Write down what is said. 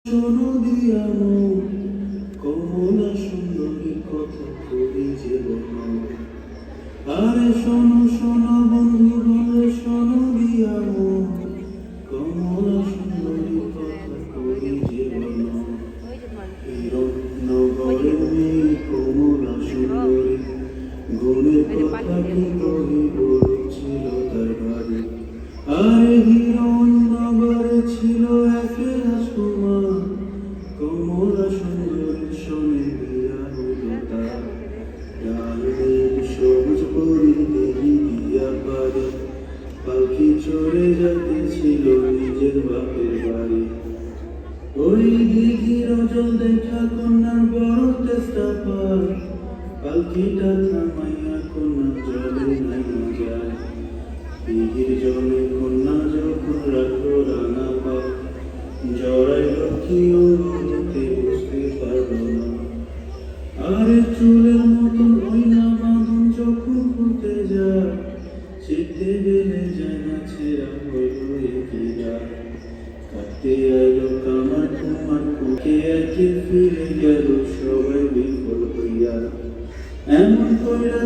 শোনো দিয়া মন কমলা সুন্দরীর কথা করি যে বর্ণন। আরে শোনো শোনো বন্ধু বলে শোনো দিয়া মন কমলা সুন্দরীর কথা করি যে বর্ণন। হিরণ্যগরের মেয়ে কমলা সুন্দরী গুণের কথা কি কহিব ছিল তার বাড়ি। আরে হিরণ্যগরে ছিল এক রাজকুমার কমলা সুন্দরীর সঙ্গে বিয়া হইল তার। লালের সবুজ পরি দেহি দিয়া পারে পাখি চড়ে যাইতেছিল নিজের বাপের বাড়ি। ওই দিঘির জল দেখা কন্যার বড় তেষ্টা পায়, পালকিটা থামাইয়া কন্যা জলে নাইমা যায়। দিঘির জলে কন্যা যখন রাখলো রাঙা পা, জড়াইল কি অঙ্গতে বুঝতে পারল না। আরে চুলের মতন ওই না বাঁধন যখন খুলতে যায়, ছিটতে গেলে যায় না ছেঁড়া হইল একিরা। কাটতে আইলো কামার কুমার কুকে একে ফিরে গেল সবাই বিফল হইয়া। এমন কইরা